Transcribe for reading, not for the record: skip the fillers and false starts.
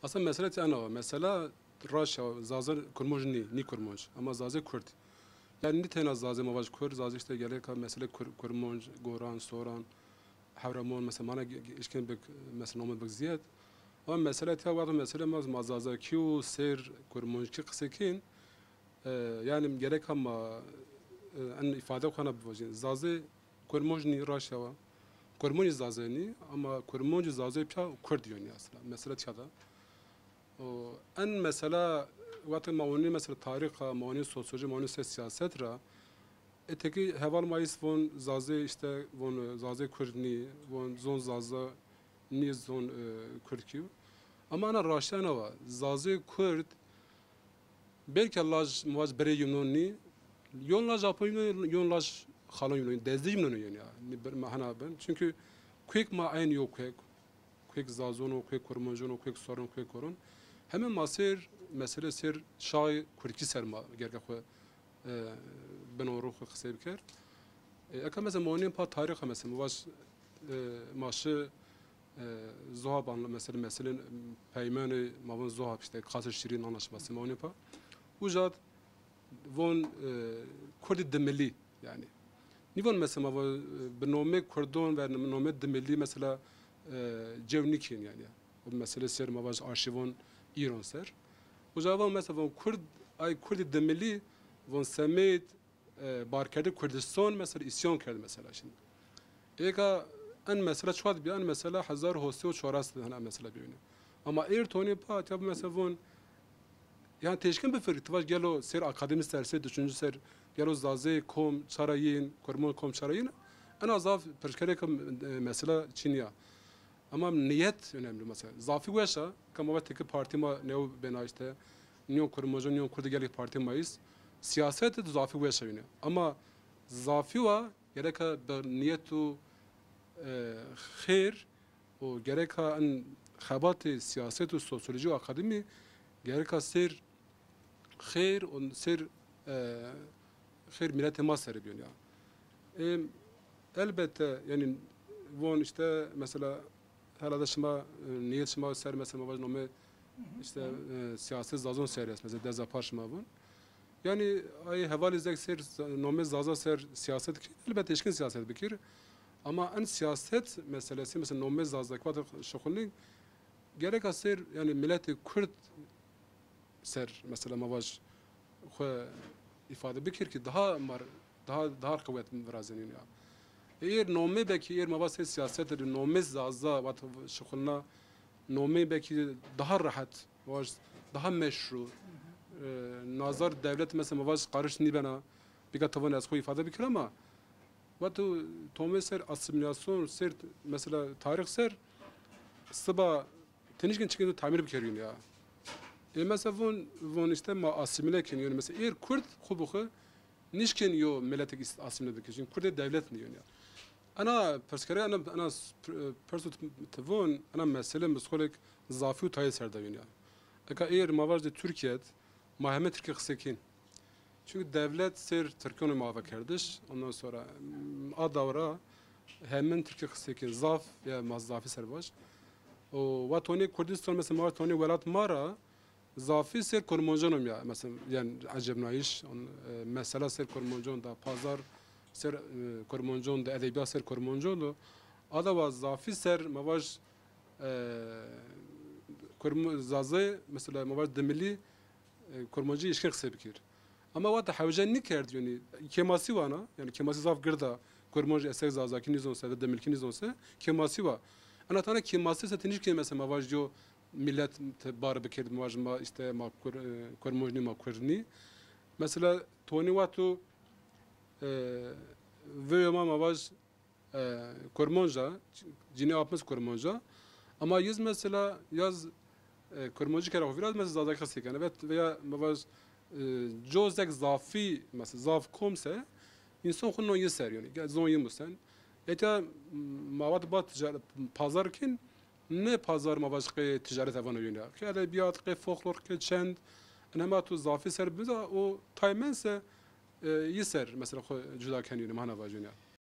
Aslında mesele ana mesela Raşa zazır kurmuj ni kurmuj ama zazır Kürt. Yani ni tena zazır mavaj Kürt zazır işte gerek mesele kurmuj Goran Soran Havramon mesela mana işken bek mesela nomad bek ziyad ama mesele ta var mesele maz zazır Q ser kurmuj ki kısakin yani gerek ama en ifade kona bivajin zazır kurmuj ni Raşa var. Kurmuj zazır ni ama kurmuj zazır pya Kürt yani aslında mesele çada. ان مثلا وقتی ماونی مثلا تاریخ ماونی سوسیولوژی ماونی سیاست را اتکی هوال مایس وون زازه işte وون زازه کردنی وون زون زازه نی زون کردکیو اما انا راشتنا و زازه کرد belki laj muaz bere yunoni yon laj Japonya yon laj xalon yunoni dezdi yunoni yani mahana ben çünkü quick ma aynı yok quick zazon quick kurmonjon quick sorun quick korun hemen masir mesele ser şay kurki serma gerge xwe ben o ruh xse bker eka mesela monin pa tarih mesela baş maşı zohaban mesela peymani mavun zohab işte kasır şirin anlaşması monin pa ujad von kurdi demeli yani nivon mesela benome kurdon ve benome demeli mesela cevnikin yani o mesele ser mavaj arşivon İran ser. O zaman mesela von Kurd ay Kurdi demeli von Samet barkede Kürdistan mesela isyan kerdi mesela şimdi. Eka en mesela çuat bir an mesela 1404 hana mesela bir ama Tony Pat ya mesela von yani teşkin bir fikir tıvaş gelo ser akademik dersi düşünce ser gelo zaze kom çarayın kormon kom çarayın en azaf perşkere mesela Çin'ya. Ama niyet önemli mesela. Zafi veşa, kama teki parti ma neo bena işte, niyon kurumacı, niyon kurdu gelik parti mayız. Siyaset de zafi veşa yine. Ama zafi wa gereka ber niyetu khair o gereka en xabat siyaset ve sosyoloji ve akademi gereka ser khair on ser khair millet ma serbiyon ya. Elbette yani von işte mesela herhalde şuma niyet şuma ser mesela var nome işte siyaset zazon seres mesela dezapar şuma bun. Yani ay havali zek ser nome zaza ser siyaset ki elbette eşkin siyaset bikir ama en siyaset meselesi mesela nome zaza kvad şokulni gerek aser yani milleti Kürt ser mesela mavaj xwe ifade bikir ki daha kuvvet vrazeniyor ya. Eğer nome belki eğer mabase siyaset nome zaza vat şokulna nome belki daha rahat var daha meşru nazar devlet mesela mabaz karış ni bana bir tavan az koy ifade bikir ama vat tome ser asimilasyon ser mesela tarih ser sabah tenişkin çıkınca tamir bikiriyor ya. Mesela von işte ma asimile keniyor mesela eğer Kürt kubuğu nişken yo milletek asimile bikiriyor Kürt devlet niyor ya. أنا برسكري أنا برسو تفون أنا مثلا بسخولك زافي وتاي سرداوين ya. Eka eğer mavajda Türkiye mahkeme Türkiye kısakin. Çünkü devlet ser Türkiye'ni muhafaza kardeş. Ondan sonra adavra hemen Türkiye kısakin zaf ya mazzafi serbaş. O vatoni Kürdistan mesela vatoni velat mara zafi ser kurmoncanım ya mesela yani acem naiş mesela ser kurmoncan da pazar ser kurmonjon da edebiyat ser kurmonjon da adava zafi ser mavaj zazı mesela mavaj demeli kurmoncu işkin kısa bikir. Ama vata havcan ne kerdi yani kemasi vana yani kemasi zaf girda kurmoncu esek zazaki nizonsa ve demelki nizonsa kemasi va. Ana tane kemasi satiniş ki mesela mavaj jo millet bar bikirdi mavaj ma işte ma kurmoncu ma kurni. Mesela toni vatu ve ama baş kurmonca cini yapmış kurmonca ama yüz mesela yaz kurmoncu kere biraz mesela zaten kasık yani veya baş cozek zafi mesela zaf komse insan konu yeser yani zon yemusen ete mavat bat pazar kin ne pazar ma başka ticaret avanı yani ki edebiyat ki folklor ki çend ama tu zafi ser bize o taymense yeser mesela juda kanıyor mana vajuna